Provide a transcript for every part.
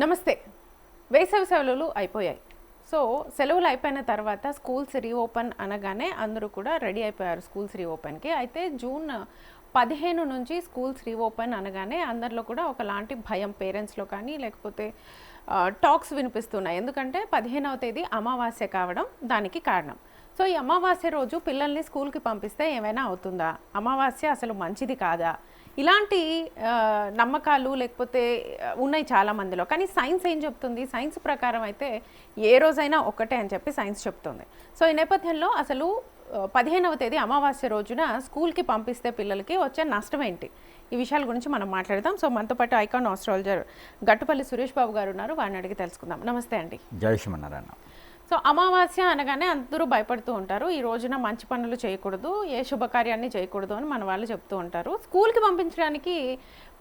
నమస్తే. వేసవి సెలవులు అయిపోయాయి. సో సెలవులు అయిపోయిన తర్వాత స్కూల్స్ రీఓపెన్ అనగానే అందరూ కూడా రెడీ అయిపోయారు స్కూల్స్ రీఓపెన్కి. అయితే జూన్ 15 నుంచి స్కూల్స్ రీఓపెన్ అనగానే అందరిలో కూడా ఒకలాంటి భయం, పేరెంట్స్లో కానీ లేకపోతే టాక్స్ వినిపిస్తున్నాయి. ఎందుకంటే 15వ తేదీ అమావాస్య కావడం దానికి కారణం. సో ఈ అమావాస్య రోజు పిల్లల్ని స్కూల్కి పంపిస్తే ఏమైనా అవుతుందా, అమావాస్య అసలు మంచిది కాదా, ఇలాంటి నమ్మకాలు లేకపోతే ఉన్నాయి చాలామందిలో. కానీ సైన్స్ ఏం చెప్తుంది? సైన్స్ ప్రకారం అయితే ఏ రోజైనా ఒక్కటే అని చెప్పి సైన్స్ చెప్తుంది. సో ఈ నేపథ్యంలో అసలు 15వ తేదీ అమావాస్య రోజున స్కూల్కి పంపిస్తే పిల్లలకి వచ్చే నష్టం ఏంటి, ఈ విషయాల గురించి మనం మాట్లాడదాం. సో మనతో పాటు ఐకాన్ ఆస్ట్రాలజర్ గట్టుపల్లి సురేష్ బాబు గారు ఉన్నారు, వారిని అడిగి తెలుసుకుందాం. నమస్తే అండి. జై శ్రీమన్నారాయణ. సో అమావాస్య అనగానే అందరూ భయపడుతూ ఉంటారు. ఈ రోజున మంచి పనులు చేయకూడదు, ఏ శుభకార్యాన్ని చేయకూడదు అని మన వాళ్ళు చెప్తూ ఉంటారు. స్కూల్కి పంపించడానికి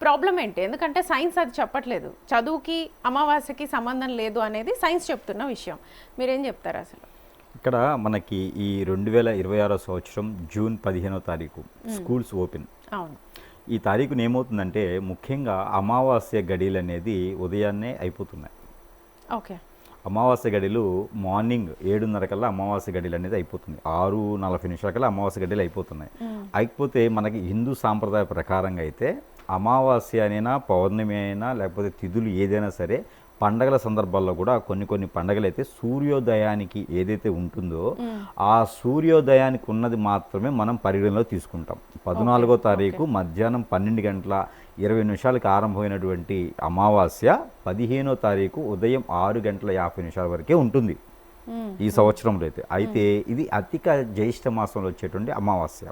ప్రాబ్లం ఏంటి? ఎందుకంటే సైన్స్ అది చెప్పట్లేదు, చదువుకి అమావాస్యకి సంబంధం లేదు అనేది సైన్స్ చెప్తున్న విషయం. మీరేం చెప్తారు అసలు? ఇక్కడ మనకి ఈ 2026 సంవత్సరం జూన్ 15వ తారీఖు స్కూల్స్ ఓపెన్. అవును. ఈ తారీఖున ఏమవుతుందంటే ముఖ్యంగా అమావాస్య గడియలు అనేది ఉదయాన్నే అయిపోతున్నాయి. ఓకే. అమావాస్య గడిలు మార్నింగ్ 7:30 కల్లా అమావాస్య గడిలు అనేది అయిపోతుంది. 6:40 కల్లా అమావాస్య గడిలు అయిపోతున్నాయి. అయిపోతే మనకి హిందూ సాంప్రదాయ ప్రకారంగా అయితే అమావాస్య అయినా పౌర్ణమి అయినా లేకపోతే తిథులు ఏదైనా సరే పండగల సందర్భాల్లో కూడా కొన్ని పండగలు అయితే సూర్యోదయానికి ఏదైతే ఉంటుందో ఆ సూర్యోదయానికి ఉన్నది మాత్రమే మనం పరిగణలో తీసుకుంటాం. 14వ తారీఖు మధ్యాహ్నం 12:20 ఆరంభమైనటువంటి అమావాస్య 15వ తారీఖు ఉదయం 6:50 వరకే ఉంటుంది ఈ సంవత్సరంలో అయితే ఇది అధిక జ్యేష్ఠ మాసంలో వచ్చేటువంటి అమావాస్య.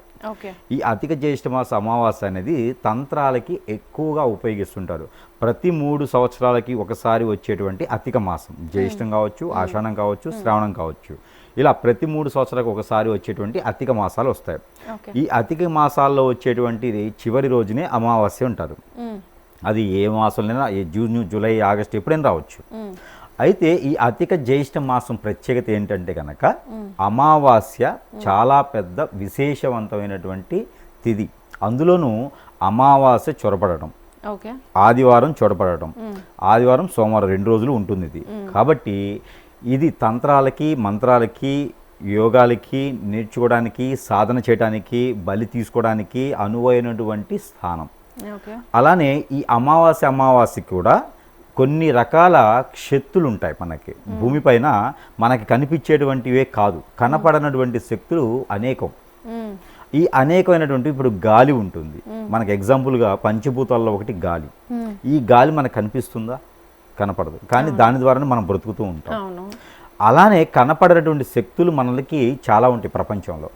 ఈ అధిక జ్యేష్ఠ మాస అమావాస్య అనేది తంత్రాలకి ఎక్కువగా ఉపయోగిస్తుంటారు. ప్రతి 3 సంవత్సరాలకి ఒకసారి వచ్చేటువంటి అధిక మాసం, జ్యేష్ఠం కావచ్చు, ఆషాఢం కావచ్చు, శ్రావణం కావచ్చు, ఇలా ప్రతి 3 సంవత్సరాలకు ఒకసారి వచ్చేటువంటి అధిక మాసాలు వస్తాయి. ఈ అధిక మాసాల్లో వచ్చేటువంటి చివరి రోజునే అమావాస్య ఉంటారు. అది ఏ మాసంలోనైనా, జూన్, జూలై, ఆగస్టు ఎప్పుడైనా రావచ్చు. అయితే ఈ అధిక జ్యేష్ఠ మాసం ప్రత్యేకత ఏంటంటే కనుక అమావాస్య చాలా పెద్ద విశేషవంతమైనటువంటి తిథి. అందులోనూ అమావాస్య చొరబడటం, ఆదివారం చొరబడటం, ఆదివారం సోమవారం 2 రోజులు ఉంటుంది ఇది. కాబట్టి ఇది తంత్రాలకి, మంత్రాలకి, యోగాలకి నేర్చుకోవడానికి, సాధన చేయడానికి, బలి తీసుకోవడానికి అనువైనటువంటి స్థానం. అలానే ఈ అమావాస్యకి కూడా కొన్ని రకాల శక్తులు ఉంటాయి. మనకి భూమిపైన మనకి కనిపించేటువంటివే కాదు, కనపడనటువంటి శక్తులు అనేకం. ఈ అనేకమైనటువంటి ఇప్పుడు గాలి ఉంటుంది మనకి. ఎగ్జాంపుల్గా పంచభూతాల్లో ఒకటి గాలి. ఈ గాలి మనకు కనిపిస్తుందా? కనపడదు, కానీ దాని ద్వారానే మనం బ్రతుకుతూ ఉంటాం. అలానే కనపడేటువంటి శక్తులు మనకి చాలా ఉంటాయి ప్రపంచంలో.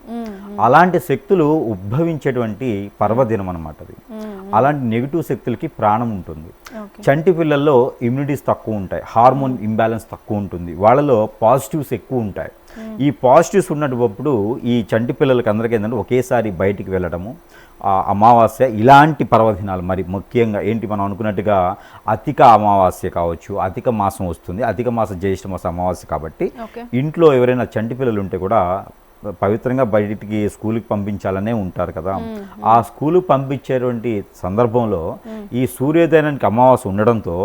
అలాంటి శక్తులు ఉద్భవించేటువంటి పర్వదినం అన్నమాట అది. అలాంటి నెగిటివ్ శక్తులకి ప్రాణం ఉంటుంది. చంటి పిల్లల్లో ఇమ్యూనిటీస్ తక్కువ ఉంటాయి, హార్మోన్ ఇంబ్యాలెన్స్ తక్కువ ఉంటుంది, వాళ్ళలో పాజిటివ్స్ ఎక్కువ ఉంటాయి. ఈ పాజిటివ్స్ ఉన్నప్పుడు ఈ చంటి పిల్లలకి అందరికీ ఏంటంటే ఒకేసారి బయటికి వెళ్ళడము, అమావాస్య ఇలాంటి పర్వదినాలు మరి ముఖ్యంగా ఏంటి మనం అనుకున్నట్టుగా అధిక అమావాస్య కావచ్చు, అధిక మాసం వస్తుంది, అధిక మాస జ్యేష్ఠ మాస అమావాస్య కాబట్టి ఇంట్లో ఎవరైనా చంటి పిల్లలు ఉంటే కూడా పవిత్రంగా బయటికి స్కూల్కి పంపించాలనే ఉంటారు కదా. ఆ స్కూల్కి పంపించేటువంటి సందర్భంలో ఈ సూర్యోదయానికి అమావాస్య ఉండడంతో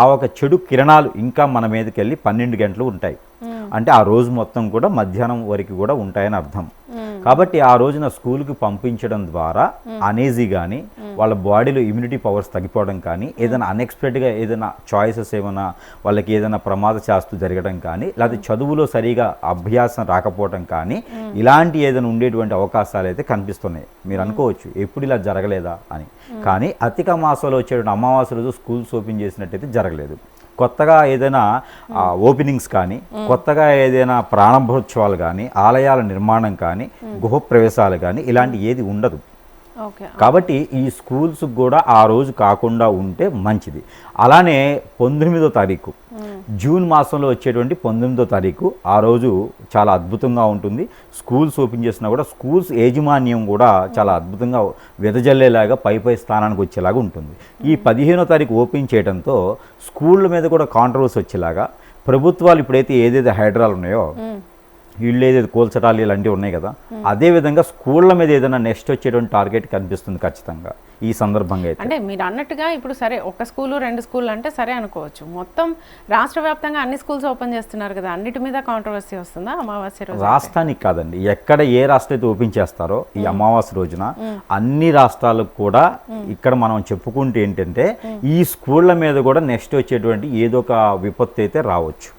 ఆ ఒక చెడు కిరణాలు ఇంకా మన మీదకి వెళ్ళి 12 గంటలు ఉంటాయి. అంటే ఆ రోజు మొత్తం కూడా మధ్యాహ్నం వరకు కూడా ఉంటాయని అర్థం. కాబట్టి ఆ రోజున స్కూల్కి పంపించడం ద్వారా అనేజీ కానీ, వాళ్ళ బాడీలో ఇమ్యూనిటీ పవర్స్ తగ్గిపోవడం కానీ, ఏదైనా అన్ఎక్స్పెక్టెడ్గా ఏదైనా చాయిసెస్ ఏమైనా వాళ్ళకి ఏదైనా ప్రమాద శాస్త్రం జరగడం కానీ, లేకపోతే చదువులో సరిగా అభ్యాసం రాకపోవడం కానీ, ఇలాంటి ఏదైనా ఉండేటువంటి అవకాశాలు అయితే కనిపిస్తున్నాయి. మీరు అనుకోవచ్చు ఎప్పుడు ఇలా జరగలేదా అని. కానీ అధిక మాసంలో వచ్చేటువంటి అమావాస్య రోజు స్కూల్స్ ఓపెన్ చేసినట్టయితే జరగలేదు. కొత్తగా ఏదైనా ఓపెనింగ్స్ కానీ, కొత్తగా ఏదైనా ప్రారంభోత్సవాలు కానీ, ఆలయాల నిర్మాణం కానీ, గృహప్రవేశాలు కానీ ఇలాంటి ఏది ఉండదు. కాబట్టి ఈ స్కూల్స్ కూడా ఆ రోజు కాకుండా ఉంటే మంచిది. అలానే 19వ తారీఖు జూన్ మాసంలో వచ్చేటువంటి 19వ తారీఖు ఆ రోజు చాలా అద్భుతంగా ఉంటుంది. స్కూల్స్ ఓపెన్ చేసినా కూడా స్కూల్స్ యాజమాన్యం కూడా చాలా అద్భుతంగా వెదజల్లేలాగా పై స్థానానికి వచ్చేలాగా ఉంటుంది. ఈ 15వ తారీఖు ఓపెన్ చేయడంతో స్కూళ్ళ మీద కూడా కాంట్రవర్సీ వచ్చేలాగా ప్రభుత్వాలు ఇప్పుడైతే ఏదైతే హైడ్రాలు ఉన్నాయో, ఇళ్ళు ఏదైతే కోల్చటాలు ఇలాంటివి ఉన్నాయి కదా, అదేవిధంగా స్కూళ్ళ మీద ఏదైనా నెక్స్ట్ వచ్చేటువంటి టార్గెట్ కనిపిస్తుంది ఖచ్చితంగా. ఈ సందర్భంగా అయితే. అంటే మీరు అన్నట్టుగా ఇప్పుడు సరే ఒక స్కూలు 2 స్కూళ్ళు అంటే సరే అనుకోవచ్చు, మొత్తం రాష్ట్ర వ్యాప్తంగా అన్ని స్కూల్స్ ఓపెన్ చేస్తున్నారు కదా, అన్నిటి మీద కాంట్రవర్సీ వస్తుందా అమావాస్య రోజు? రాష్ట్రానికి కాదండి, ఎక్కడ ఏ రాష్ట్రం అయితే ఓపెన్ చేస్తారో ఈ అమావాస్య రోజున అన్ని రాష్ట్రాలకు కూడా ఇక్కడ మనం చెప్పుకుంటే ఏంటంటే ఈ స్కూళ్ళ మీద కూడా నెక్స్ట్ వచ్చేటువంటి ఏదో ఒక విపత్తు అయితే రావచ్చు.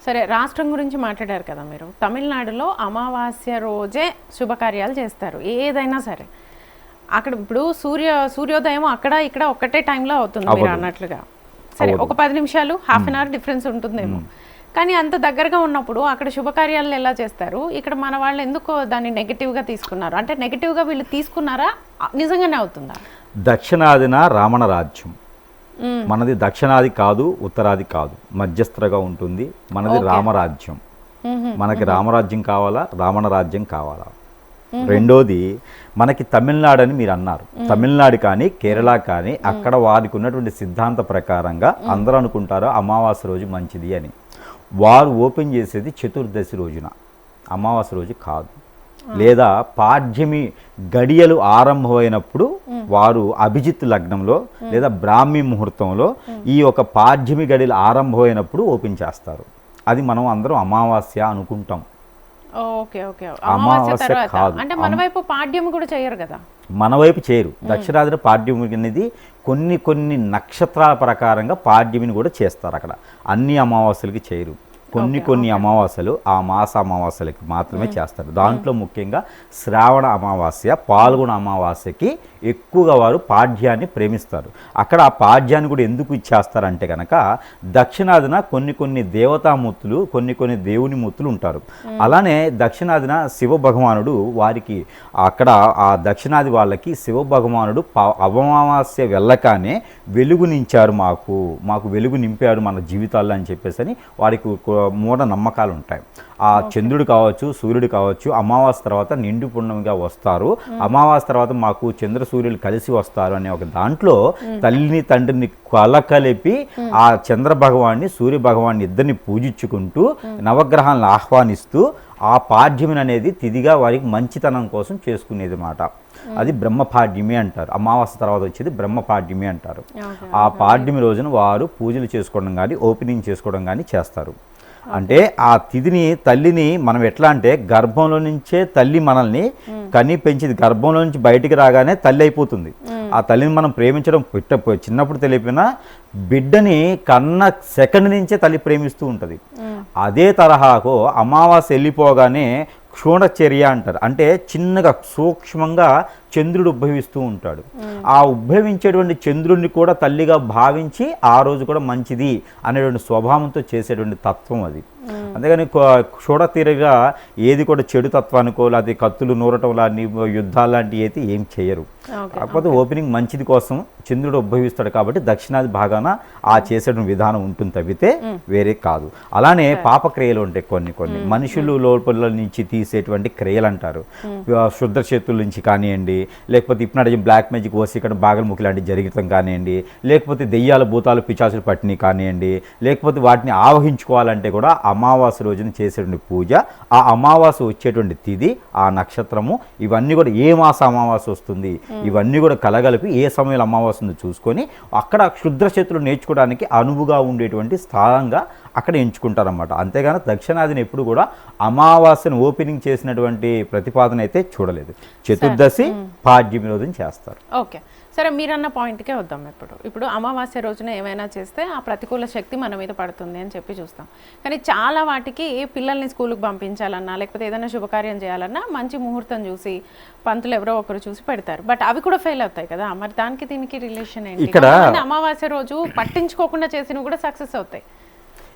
సరే, రాష్ట్రం గురించి మాట్లాడారు కదా మీరు. తమిళనాడులో అమావాస్య రోజే శుభకార్యాలు చేస్తారు ఏదైనా సరే. అక్కడ ఇప్పుడు సూర్యోదయం అక్కడ ఇక్కడ ఒక్కటే టైంలో అవుతుంది మీరు అన్నట్లుగా. సరే, ఒక 10 నిమిషాలు హాఫ్ అన్ అవర్ డిఫరెన్స్ ఉంటుందేమో, కానీ అంత దగ్గరగా ఉన్నప్పుడు అక్కడ శుభకార్యాలు ఎలా చేస్తారు? ఇక్కడ మన వాళ్ళు ఎందుకు దాన్ని నెగిటివ్గా తీసుకున్నారు? అంటే నెగిటివ్గా వీళ్ళు తీసుకున్నారా, నిజంగానే అవుతుందా? దక్షిణాదిన రావణ రాజ్యం మనది, దక్షిణాది కాదు ఉత్తరాది కాదు, మధ్యస్థగా ఉంటుంది మనది. రామరాజ్యం, మనకి రామరాజ్యం కావాలా రావణ రాజ్యం కావాలా? రెండోది మనకి తమిళనాడు అని మీరు అన్నారు, తమిళనాడు కానీ కేరళ కానీ అక్కడ వారికి ఉన్నటువంటి సిద్ధాంత ప్రకారంగా అందరూ అనుకుంటారు అమావాస్య రోజు మంచిది అని. వారు ఓపెన్ చేసేది చతుర్దశి రోజున, అమావాస్య రోజు కాదు. లేదా పాడ్యమి గడియలు ఆరంభమైనప్పుడు వారు అభిజిత్ లగ్నంలో లేదా బ్రాహ్మీ ముహూర్తంలో ఈ ఒక పాడ్యమి గడియలు ఆరంభమైనప్పుడు ఓపెన్ చేస్తారు. అది మనం అందరం అమావాస్య అనుకుంటాం. ఓకే ఓకే, అమావాస్య కాదు. అంటే మన వైపు పాడ్యమి కూడా చేయరు కదా, మన వైపు చేయరు. దక్షిణాదిన పాడ్యమి అనేది కొన్ని నక్షత్రాల ప్రకారంగా పాడ్యమిని కూడా చేస్తారు. అక్కడ అన్ని అమావాస్యలకి చేయరు, కొన్ని అమావాస్యలు ఆ మాస అమావాస్యలకి మాత్రమే చేస్తారు. దాంట్లో ముఖ్యంగా శ్రావణ అమావాస్య, పాల్గొన అమావాస్యకి ఎక్కువగా వారు పాడ్యాన్ని ప్రేమిస్తారు. అక్కడ ఆ పాడ్యాన్ని కూడా ఎందుకు ఇచ్చేస్తారంటే కనుక దక్షిణాదిన కొన్ని దేవతామూర్తులు కొన్ని దేవుని మూర్తులు ఉంటారు. అలానే దక్షిణాదిన శివ భగవానుడు వారికి అక్కడ ఆ దక్షిణాది వాళ్ళకి శివ భగవానుడు అమావాస్య వెళ్ళగానే వెలుగునించారు, మాకు వెలుగు నింపారు మన జీవితాల్లో అని చెప్పేసి అని వారికి మూఢ నమ్మకాలు ఉంటాయి. ఆ చంద్రుడు కావచ్చు సూర్యుడు కావచ్చు అమావాస్య తర్వాత నిండు పుణ్యంగా వస్తారు, అమావాస్య తర్వాత మాకు చంద్ర సూర్యులు కలిసి వస్తారు అనే ఒక దాంట్లో తల్లిని తండ్రిని కలకలిపి ఆ చంద్ర భగవాన్ని సూర్య భగవాన్ని ఇద్దరిని పూజించుకుంటూ నవగ్రహాలను ఆహ్వానిస్తూ ఆ పాడ్యమిని అనేది తిదిగా వారికి మంచితనం కోసం చేసుకునేది మాట. అది బ్రహ్మపాడ్యమి అంటారు. అమావాస్య తర్వాత వచ్చేది బ్రహ్మపాడ్యమి అంటారు. ఆ పాడ్యమి రోజున వారు పూజలు చేసుకోవడం కానీ ఓపెనింగ్ చేసుకోవడం కానీ చేస్తారు. అంటే ఆ తిథిని తల్లిని మనం ఎట్లా అంటే గర్భంలో నుంచే తల్లి మనల్ని కని పెంచింది, గర్భంలో నుంచి బయటికి రాగానే తల్లి అయిపోతుంది. ఆ తల్లిని మనం ప్రేమించడం చిన్నప్పుడు తెలియపోయినా బిడ్డని కన్న సెకండ్ నుంచే తల్లి ప్రేమిస్తూ ఉంటుంది. అదే తరహాకు అమావాస్య వెళ్ళిపోగానే క్షోణచర్య అంటారు. అంటే చిన్నగా సూక్ష్మంగా చంద్రుడు ఉద్భవిస్తూ ఉంటాడు. ఆ ఉద్భవించేటువంటి చంద్రుడిని కూడా తల్లిగా భావించి ఆ రోజు కూడా మంచిది అనేటువంటి స్వభావంతో చేసేటువంటి తత్వం అది. అంతేగాని క్షోణతీరగా ఏది కూడా చెడు తత్వానికో లేకపోతే కత్తులు నూరటం లాంటి యుద్ధాలు లాంటివి అయితే ఏం చేయరు. కాకపోతే ఓపెనింగ్ మంచిది కోసం చంద్రుడు ఉద్భవిస్తాడు కాబట్టి దక్షిణాది భాగాన ఆ చేసేటువంటి విధానం ఉంటుంది తప్పితే వేరే కాదు. అలానే పాపక్రియలు ఉంటాయి కొన్ని మనుషులు లోపల నుంచి తీసేటువంటి క్రియలు అంటారు. శుద్ధ చేతుల నుంచి కానివ్వండి, లేకపోతే ఇప్పుడు బ్లాక్ మ్యాజిక్ వసీకరణ బాగలముఖి లాంటివి జరగటం కానివ్వండి, లేకపోతే దెయ్యాల భూతాలు పిచాసులు పట్టినవి కానివ్వండి, లేకపోతే వాటిని ఆవహించుకోవాలంటే కూడా అమావాస్య రోజున చేసేటువంటి పూజ, ఆ అమావాస్య వచ్చేటువంటి తిథి, ఆ నక్షత్రము, ఇవన్నీ కూడా ఏ మాస అమావాస్య వస్తుంది ఇవన్నీ కూడా కలగలిపి ఏ సమయంలో అమావాస్యను చూసుకొని అక్కడ క్షుద్ర చేతులు నేర్చుకోవడానికి అనువుగా ఉండేటువంటి స్థానంగా అక్కడ ఎంచుకుంటారన్నమాట. అంతేగాని దక్షిణాదిని ఎప్పుడు కూడా అమావాస్యను ఓపెనింగ్ చేసినటువంటి ప్రతిపాదన అయితే చూడలేదు. చతుర్దశి పాడ్యమి రోజున చేస్తారు. ఓకే, సరే, మీరన్న పాయింట్కే వద్దాం. ఇప్పుడు అమావాస్య రోజున ఏమైనా చేస్తే ఆ ప్రతికూల శక్తి మన మీద పడుతుంది అని చెప్పి చూస్తాం. కానీ చాలా వాటికి పిల్లల్ని స్కూల్కి పంపించాలన్నా లేకపోతే ఏదైనా శుభకార్యం చేయాలన్నా మంచి ముహూర్తం చూసి పంతులు ఎవరో ఒకరు చూసి పెడతారు. బట్ అవి కూడా ఫెయిల్ అవుతాయి కదా, మరి దానికి దీనికి రిలేషన్ ఏంటి? ఇక్కడ అమావాస్య రోజు పట్టించుకోకుండా చేసినవి కూడా సక్సెస్ అవుతాయి.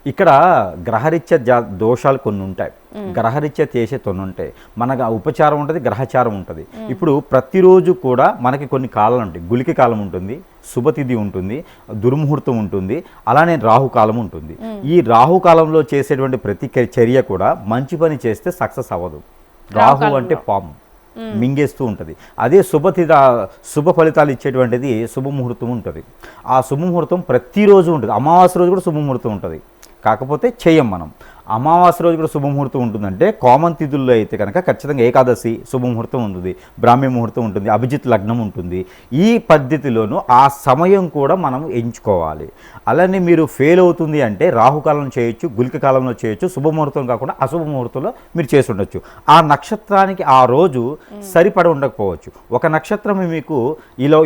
ఇక్కడ గ్రహరీత్యా దోషాలు కొన్ని ఉంటాయి, గ్రహరీత్యా చేసే కొన్ని ఉంటాయి. మనకు ఉపచారం ఉంటుంది, గ్రహచారం ఉంటుంది. ఇప్పుడు ప్రతిరోజు కూడా మనకి కొన్ని కాలాలు ఉంటాయి. గుళిక కాలం ఉంటుంది, శుభతిథి ఉంటుంది, దుర్ముహూర్తం ఉంటుంది, అలానే రాహుకాలం ఉంటుంది. ఈ రాహుకాలంలో చేసేటువంటి ప్రతి చర్య కూడా మంచి పని చేస్తే సక్సెస్ అవ్వదు. రాహు అంటే పాము మింగేస్తూ ఉంటుంది. అదే శుభ ఫలితాలు ఇచ్చేటువంటిది శుభముహూర్తం ఉంటుంది. ఆ శుభముహూర్తం ప్రతిరోజు ఉంటుంది. అమావాస్య రోజు కూడా శుభముహూర్తం ఉంటుంది, కాకపోతే చేయం మనం. అమావాస్య రోజు కూడా శుభముహూర్తం ఉంటుందంటే కామన్ తిథుల్లో అయితే కనుక ఖచ్చితంగా ఏకాదశి శుభముహూర్తం ఉంటుంది, బ్రాహ్మీ ముహూర్తం ఉంటుంది, అభిజిత్ లగ్నం ఉంటుంది. ఈ పద్ధతిలోనూ ఆ సమయం కూడా మనం ఎంచుకోవాలి. అలానే మీరు ఫెయిల్ అవుతుంది అంటే రాహుకాలంలో చేయొచ్చు, గుళిక కాలంలో చేయొచ్చు, శుభముహూర్తం కాకుండా అశుభ ముహూర్తంలో మీరు చేసి ఉండొచ్చు. ఆ నక్షత్రానికి ఆ రోజు సరిపడ ఉండకపోవచ్చు. ఒక నక్షత్రం మీకు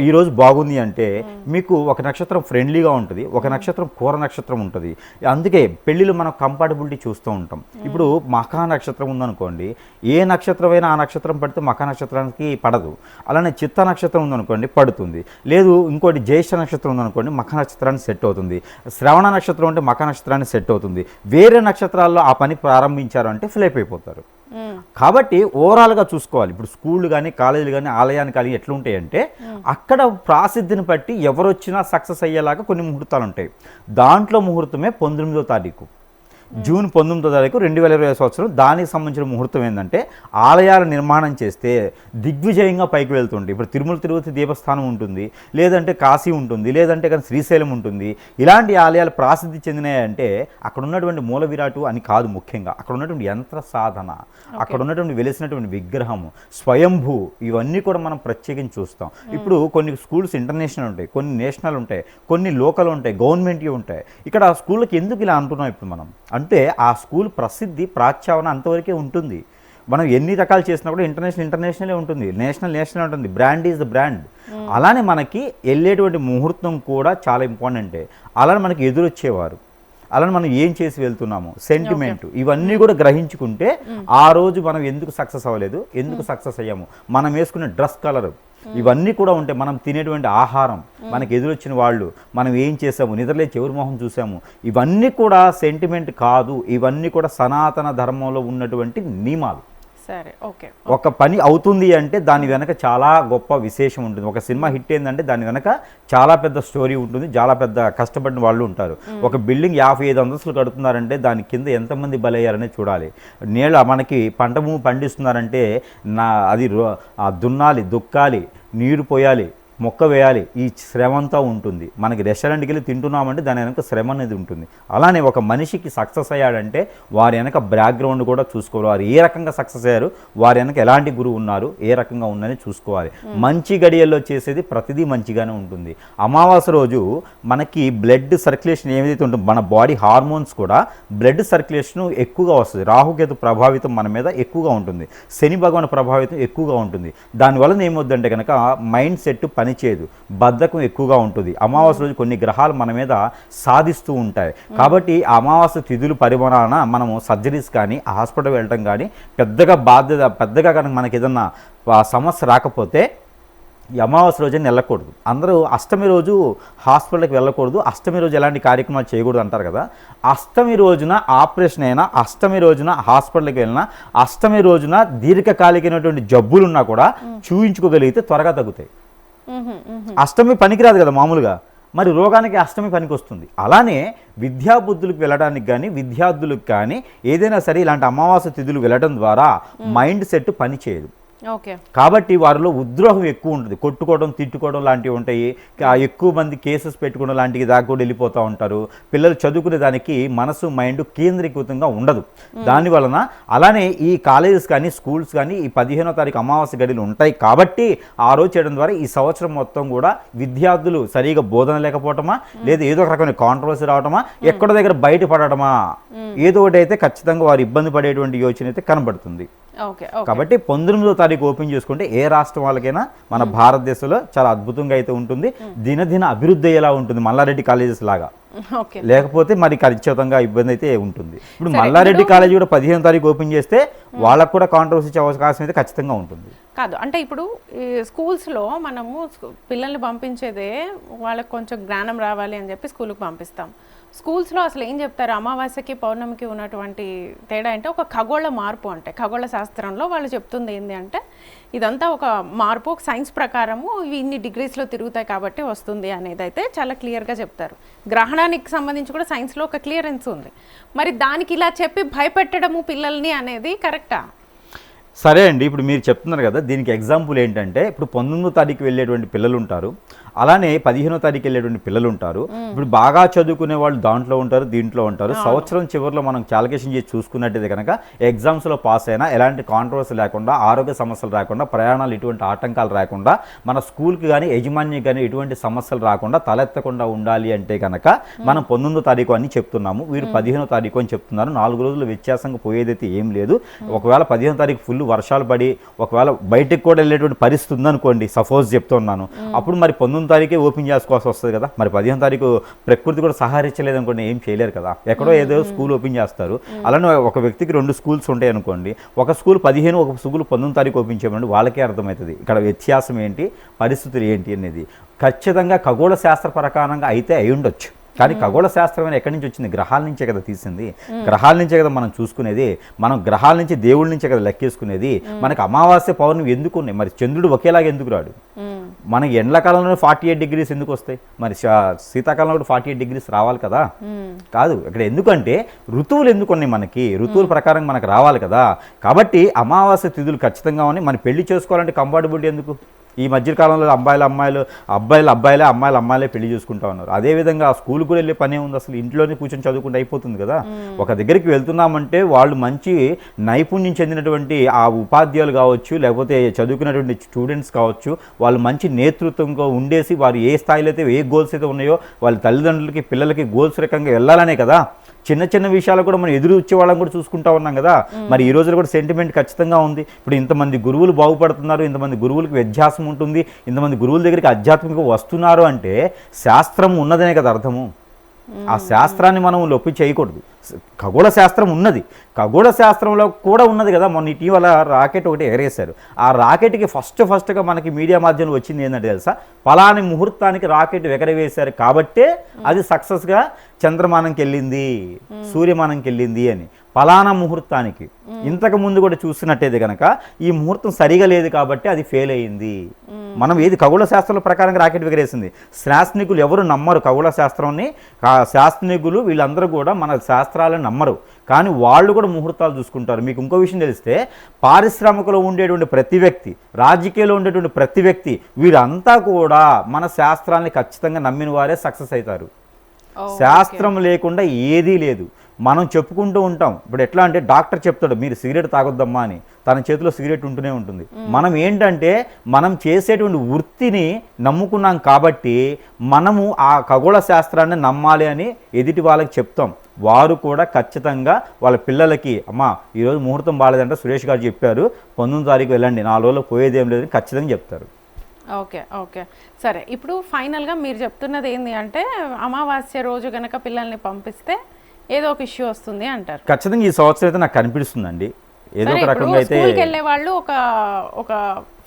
ఈ రోజు బాగుంది అంటే మీకు ఒక నక్షత్రం ఫ్రెండ్లీగా ఉంటుంది, ఒక నక్షత్రం కూర నక్షత్రం ఉంటుంది. అందుకే పెళ్ళిళ్ళు మనం కంపాటబిలిటీ చూస్తూ ఉంటాం. ఇప్పుడు మఖా నక్షత్రం ఉందనుకోండి, ఏ నక్షత్రమైనా ఆ నక్షత్రం పడితే మఖా నక్షత్రానికి పడదు. అలానే చిత్త నక్షత్రం ఉందనుకోండి పడుతుంది. లేదు ఇంకోటి జ్యేష్ఠ నక్షత్రం ఉందనుకోండి మఖా నక్షత్రానికి సెట్ అవుతుంది. శ్రవణ నక్షత్రం అంటే మఖా నక్షత్రానికి సెట్ అవుతుంది. వేరే నక్షత్రాల్లో ఆ పని ప్రారంభించారు అంటే ఫ్లేప్ అయిపోతారు. కాబట్టి ఓవరాల్గా చూసుకోవాలి. ఇప్పుడు స్కూళ్ళు కానీ కాలేజీలు కానీ ఆలయాన్ని కానీ ఎట్లుంటాయంటే అక్కడ ప్రాసిద్ధిని బట్టి ఎవరు వచ్చినా సక్సెస్ అయ్యేలాగా కొన్ని ముహూర్తాలు ఉంటాయి. దాంట్లో ముహూర్తమే 19వ తారీఖు, జూన్ 19వ తారీఖు 2020 సంవత్సరం. దానికి సంబంధించిన ముహూర్తం ఏంటంటే ఆలయాల నిర్మాణం చేస్తే దిగ్విజయంగా పైకి వెళ్తుంటాయి. ఇప్పుడు తిరుమల తిరుపతి దేవస్థానం ఉంటుంది, లేదంటే కాశీ ఉంటుంది, లేదంటే కానీ శ్రీశైలం ఉంటుంది. ఇలాంటి ఆలయాలు ప్రాసిద్ధి చెందినాయంటే అక్కడ ఉన్నటువంటి మూల విరాటు అని కాదు, ముఖ్యంగా అక్కడ ఉన్నటువంటి యంత్ర సాధన, అక్కడ ఉన్నటువంటి వెలిసినటువంటి విగ్రహము, స్వయంభూ, ఇవన్నీ కూడా మనం ప్రత్యేకించి చూస్తాం. ఇప్పుడు కొన్ని స్కూల్స్ ఇంటర్నేషనల్ ఉంటాయి, కొన్ని నేషనల్ ఉంటాయి, కొన్ని లోకల్ ఉంటాయి, గవర్నమెంట్వి ఉంటాయి. ఇక్కడ ఆ స్కూళ్ళకి ఎందుకు ఇలా అంటున్నాం ఇప్పుడు మనం అంటే ఆ స్కూల్ ప్రసిద్ధి ప్రాచ్యావన అంతవరకే ఉంటుంది. మనం ఎన్ని రకాలు చేసినా కూడా ఇంటర్నేషనలే ఉంటుంది, నేషనల్ ఉంటుంది. Brand is the brand. అలానే మనకి వెళ్ళేటువంటి ముహూర్తం కూడా చాలా ఇంపార్టెంటే. అలానే మనకి ఎదురొచ్చేవారు, అలానే మనం ఏం చేసి వెళ్తున్నాము, సెంటిమెంట్, ఇవన్నీ కూడా గ్రహించుకుంటే ఆ రోజు మనం ఎందుకు సక్సెస్ అవ్వలేదు, ఎందుకు సక్సెస్ అయ్యాము, మనం వేసుకునే డ్రెస్ కలర్, ఇవన్నీ కూడా ఉంటాయి. మనం తినేటువంటి ఆహారం, మనకి ఎదురొచ్చిన వాళ్ళు, మనం ఏం చేసాము, నిద్రలేచి ఎవరి మొహం చూసాము, ఇవన్నీ కూడా సెంటిమెంట్ కాదు. ఇవన్నీ కూడా సనాతన ధర్మంలో ఉన్నటువంటి నియమాలు. సరే, ఓకే. ఒక పని అవుతుంది అంటే దాని వెనక చాలా గొప్ప విశేషం ఉంటుంది. ఒక సినిమా హిట్ ఏంటంటే దాని వెనక చాలా పెద్ద స్టోరీ ఉంటుంది, చాలా పెద్ద కష్టపడిన వాళ్ళు ఉంటారు. ఒక బిల్డింగ్ 55 అంతస్తులు కడుతున్నారంటే దాని కింద ఎంతమంది బలయ్యారనే చూడాలి. మనకి పంట భూమి పండిస్తున్నారంటే అది దున్నాలి, దుక్కాలి, నీరు పోయాలి, మొక్క వేయాలి, ఈ శ్రమ అంతా ఉంటుంది. మనకి రెస్టారెంట్కి వెళ్ళి తింటున్నామంటే దాని వెనక శ్రమ అనేది ఉంటుంది. అలానే ఒక మనిషికి సక్సెస్ అయ్యాడంటే వారి వెనక బ్యాక్గ్రౌండ్ కూడా చూసుకోవాలి. వారు ఏ రకంగా సక్సెస్ అయ్యారు, వారి వెనక ఎలాంటి గురువు ఉన్నారు, ఏ రకంగా ఉందని చూసుకోవాలి. మంచి గడియల్లో చేసేది ప్రతిదీ మంచిగానే ఉంటుంది. అమావాస్య రోజు మనకి బ్లడ్ సర్క్యులేషన్ ఏదైతే ఉంటుందో, మన బాడీ హార్మోన్స్ కూడా బ్లడ్ సర్క్యులేషన్ ఎక్కువగా వస్తుంది. రాహుకేతు ప్రభావితం మన మీద ఎక్కువగా ఉంటుంది, శని భగవాన్ ప్రభావితం ఎక్కువగా ఉంటుంది. దానివల్ల ఏమవుద్దంటే కనుక మైండ్ సెట్ పనిచేయదు, బద్ధకం ఎక్కువగా ఉంటుంది. అమావాస్య రోజు కొన్ని గ్రహాలు మన మీద సాధిస్తూ ఉంటాయి. కాబట్టి అమావాస్య తిథులు పరిమాణాన మనము సర్జరీస్ కానీ హాస్పిటల్ వెళ్ళటం కానీ పెద్దగా కనుక మనకి ఏదన్నా సమస్య రాకపోతే ఈ అమావాస్య రోజున వెళ్ళకూడదు. అందరూ అష్టమి రోజు హాస్పిటల్కి వెళ్ళకూడదు, అష్టమి రోజు ఎలాంటి కార్యక్రమాలు చేయకూడదు అంటారు కదా. అష్టమి రోజున ఆపరేషన్ అయినా, అష్టమి రోజున హాస్పిటల్కి వెళ్ళినా, అష్టమి రోజున దీర్ఘకాలికమైనటువంటి జబ్బులున్నా కూడా చూయించుకోగలిగితే త్వరగా తగ్గుతాయి. అష్టమి పనికిరాదు కదా మామూలుగా, మరి రోగానికి అష్టమి పనికి వస్తుంది. అలానే విద్యాబుద్ధులకు వెళ్ళడానికి కానీ విద్యార్థులకు కానీ ఏదైనా సరే ఇలాంటి అమావాస్య తిథులు వెళ్ళడం ద్వారా మైండ్ సెట్ పనిచేయదు. కాబట్టి వారిలో ఉద్రోహం ఎక్కువ ఉంటుంది, కొట్టుకోవడం, తిట్టుకోవడం లాంటివి ఉంటాయి. ఎక్కువ మంది కేసెస్ పెట్టుకోవడం లాంటివి దాకా కూడా వెళ్ళిపోతూ ఉంటారు. పిల్లలు చదువుకునే దానికి మనసు మైండ్ కేంద్రీకృతంగా ఉండదు. దానివలన అలానే ఈ కాలేజెస్ కానీ స్కూల్స్ కానీ ఈ 15వ తారీఖు అమావాస్య గడిలు ఉంటాయి కాబట్టి ఆ రోజు చేయడం ద్వారా ఈ సంవత్సరం మొత్తం కూడా విద్యార్థులు సరిగా బోధన లేకపోవటమా, లేదా ఏదో ఒక రకమైన కాంట్రవర్సీ రావటమా, ఎక్కడో దగ్గర బయటపడటమా, ఏదో ఒకటి అయితే ఖచ్చితంగా వారు ఇబ్బంది పడేటువంటి యోచన అయితే కనబడుతుంది. కాబట్టి 19వ తారీఖు ఓపెన్ చేసుకుంటే ఏ రాష్ట్రం వాళ్ళకైనా మన భారతదేశంలో చాలా అద్భుతంగా అయితే ఉంటుంది. దినదిన అభివృద్ధి అయ్యేలా ఉంటుంది, మల్లారెడ్డి కాలేజెస్ లాగా. లేకపోతే మరి ఖచ్చితంగా ఇబ్బంది అయితే ఉంటుంది. ఇప్పుడు మల్లారెడ్డి కాలేజీ కూడా 15వ తారీఖు ఓపెన్ చేస్తే వాళ్ళకు కూడా కాంట్రవర్సీ వచ్చే అవకాశం అయితే ఖచ్చితంగా ఉంటుంది. కాదు అంటే ఇప్పుడు ఈ స్కూల్స్లో మనము పిల్లల్ని పంపించేదే వాళ్ళకి కొంచెం జ్ఞానం రావాలి అని చెప్పి స్కూల్కి పంపిస్తాం. స్కూల్స్లో అసలు ఏం చెప్తారు, అమావాస్యకి పౌర్ణమికి ఉన్నటువంటి తేడా అంటే ఒక ఖగోళ మార్పు, అంటే ఖగోళ శాస్త్రంలో వాళ్ళు చెప్తుంది ఏంటి అంటే ఇదంతా ఒక మార్పు, ఒక సైన్స్ ప్రకారము ఇవి ఇన్ని డిగ్రీస్లో తిరుగుతాయి కాబట్టి వస్తుంది అనేది అయితే చాలా క్లియర్గా చెప్తారు. గ్రహణానికి సంబంధించి కూడా సైన్స్లో ఒక క్లియరెన్స్ ఉంది. మరి దానికి ఇలా చెప్పి భయపెట్టడము పిల్లల్ని అనేది కరెక్టా? సరే అండి, ఇప్పుడు మీరు చెప్తున్నారు కదా, దీనికి ఎగ్జాంపుల్ ఏంటంటే ఇప్పుడు 19వ తారీఖు వెళ్ళేటువంటి పిల్లలు ఉంటారు. అలానే 15వ తారీఖు వెళ్ళేటువంటి పిల్లలు ఉంటారు. ఇప్పుడు బాగా చదువుకునే వాళ్ళు దాంట్లో ఉంటారు, దీంట్లో ఉంటారు. సంవత్సరం చివరిలో మనం క్యాలిక్యులేషన్ చేసి చూసుకున్నట్టయితే కనుక ఎగ్జామ్స్లో పాస్ అయినా ఎలాంటి కాంట్రవర్సీ లేకుండా, ఆరోగ్య సమస్యలు రాకుండా, ప్రయాణాలు ఎటువంటి ఆటంకాలు రాకుండా, మన స్కూల్కి కానీ యజమానికి కానీ ఎటువంటి సమస్యలు రాకుండా తలెత్తకుండా ఉండాలి అంటే కనుక మనం 19వ తారీఖు అని చెప్తున్నాము, వీరు 15వ తారీఖు అని చెప్తున్నారు. 4 రోజులు వ్యత్యాసంగా పోయేదైతే ఏం లేదు. ఒకవేళ 15వ తారీఖు ఫుల్ వర్షాలు పడి ఒకవేళ బయటకు కూడా వెళ్ళేటువంటి పరిస్థితి ఉందనుకోండి, సపోజ్ చెప్తున్నాను, అప్పుడు మరి 19వ తారీఖే ఓపెన్ చేసుకోవాల్సి వస్తుంది కదా. మరి 15వ తారీఖు ప్రకృతి కూడా సహకరించలేదు అనుకోండి, ఏం చేయలేరు కదా. ఎక్కడో ఏదో స్కూల్ ఓపెన్ చేస్తారు. అలానే ఒక వ్యక్తికి 2 స్కూల్స్ ఉంటాయి అనుకోండి, ఒక స్కూల్ 15, ఒక స్కూల్ 19వ తారీఖు ఓపెన్ చేయమండి, వాళ్ళకే అర్థమవుతుంది ఇక్కడ వ్యత్యాసం ఏంటి, పరిస్థితులు ఏంటి అనేది. ఖచ్చితంగా ఖగోళ శాస్త్ర ప్రకారంగా అయితే అయి ఉండొచ్చు, కానీ ఖగోళ శాస్త్రం ఎక్కడి నుంచి వచ్చింది? గ్రహాల నుంచే కదా తీసింది, గ్రహాల నుంచే కదా మనం చూసుకునేది, మనం గ్రహాల నుంచి దేవుళ్ళ నుంచే కదా లెక్కేసుకునేది. మనకి అమావాస్య పౌర్ణమి ఎందుకు ఉన్నాయి? మరి చంద్రుడు ఒకేలాగా ఎందుకు రాడు? మనకి ఎండాకాలంలో 48 డిగ్రీస్ ఎందుకు వస్తాయి? మరి శీతాకాలంలో కూడా 48 డిగ్రీస్ రావాలి కదా? కాదు. ఇక్కడ ఎందుకంటే ఋతువులు ఎందుకు ఉన్నాయి? మనకి ఋతువుల ప్రకారం మనకు రావాలి కదా. కాబట్టి అమావాస్య తిథులు ఖచ్చితంగా ఉన్నాయి. మనం పెళ్లి చేసుకోవాలంటే కంఫర్టబిలిటీ ఎందుకు? ఈ మధ్యకాలంలో అబ్బాయిలే అమ్మాయిలే పెళ్లి చేసుకుంటా ఉన్నారు. అదేవిధంగా స్కూల్కి కూడా వెళ్ళే పనే ఉంది, అసలు ఇంట్లోనే కూర్చొని చదువుకుంటే అయిపోతుంది కదా. ఒక దగ్గరికి వెళ్తున్నామంటే వాళ్ళు మంచి నైపుణ్యం చెందినటువంటి ఆ ఉపాధ్యాయులు కావచ్చు, లేకపోతే చదువుకున్నటువంటి స్టూడెంట్స్ కావచ్చు, వాళ్ళు మంచి నేతృత్వంగా ఉండేసి వారు ఏ స్థాయిలో అయితే ఏ గోల్స్ అయితే ఉన్నాయో వాళ్ళ తల్లిదండ్రులకి పిల్లలకి గోల్స్ రకంగా వెళ్ళాలనే కదా. చిన్న చిన్న విషయాలు కూడా మనం ఎదురు వచ్చే వాళ్ళని కూడా చూసుకుంటా ఉన్నాం కదా. మరి ఈ రోజులో కూడా సెంటిమెంట్ ఖచ్చితంగా ఉంది. ఇప్పుడు ఇంతమంది గురువులు బాగుపడుతున్నారు, ఇంతమంది గురువులకు వ్యత్యాసం ఉంటుంది, ఇంతమంది గురువుల దగ్గరికి ఆధ్యాత్మికంగా వస్తున్నారు అంటే శాస్త్రం ఉన్నదనే కదా అర్థము. ఆ శాస్త్రాన్ని మనం లొప్పి చేయకూడదు. ఖగోళ శాస్త్రం ఉన్నది, ఖగోళ శాస్త్రంలో కూడా ఉన్నది కదా. మొన్న ఇటీవల రాకెట్ ఒకటి ఎగరేశారు. ఆ రాకెట్కి ఫస్ట్గా మనకి మీడియా మాధ్యమంలో వచ్చింది ఏంటంటే తెలుసా, పలాని ముహూర్తానికి రాకెట్ ఎగరవేశారు కాబట్టే అది సక్సెస్గా చంద్రమానంకి వెళ్ళింది, సూర్యమానంకి వెళ్ళింది అని. పలానా ముహూర్తానికి ఇంతకు ముందు కూడా చూసినట్టయితే కనుక ఈ ముహూర్తం సరిగా లేదు కాబట్టి అది ఫెయిల్ అయ్యింది. మనం ఏది ఖగోళ శాస్త్రం ప్రకారంగా రాకెట్ ఎగరేసింది. శాస్త్రజ్ఞులు ఎవరు నమ్మరు ఖగోళ శాస్త్రాన్ని. శాస్త్రజ్ఞులు వీళ్ళందరూ కూడా మన శాస్త్రాలను నమ్మరు, కానీ వాళ్ళు కూడా ముహూర్తాలు చూసుకుంటారు. మీకు ఇంకో విషయం తెలిస్తే, పారిశ్రామికలో ఉండేటువంటి ప్రతి వ్యక్తి, రాజకీయాల్లో ఉండేటువంటి ప్రతి వ్యక్తి, వీరంతా కూడా మన శాస్త్రాన్ని ఖచ్చితంగా నమ్మిన వారే సక్సెస్ అవుతారు. శాస్త్రం లేకుండా ఏదీ లేదు. మనం చెప్పుకుంటూ ఉంటాం. ఇప్పుడు ఎట్లా అంటే డాక్టర్ చెప్తాడు మీరు సిగరెట్ తాగొద్దమ్మా అని, తన చేతిలో సిగరెట్ ఉంటూనే ఉంటుంది. మనం ఏంటంటే మనం చేసేటువంటి వృత్తిని నమ్ముకున్నాం కాబట్టి మనము ఆ ఖగోళ శాస్త్రాన్ని నమ్మాలి అని ఎదుటి వాళ్ళకి చెప్తాం. వారు కూడా ఖచ్చితంగా వాళ్ళ పిల్లలకి అమ్మా ఈరోజు ముహూర్తం బాగాలేదంటే సురేష్ గారు చెప్పారు 19వ తారీఖు వెళ్ళండి, 4 రోజుల్లో పోయేదేం లేదని ఖచ్చితంగా చెప్తారు. ఓకే సరే. ఇప్పుడు ఫైనల్గా మీరు చెప్తున్నది ఏంటి అంటే అమావాస్య రోజు కనుక పిల్లల్ని పంపిస్తే ఏదో ఒక ఇష్యూ వస్తుంది అంటారు. ఖచ్చితంగా ఈ సంవత్సరం అయితే నాకు కనిపిస్తుందండి. ఏదో ఒక రకంగా అయితే స్కూల్కి వెళ్ళే వాళ్ళు ఒక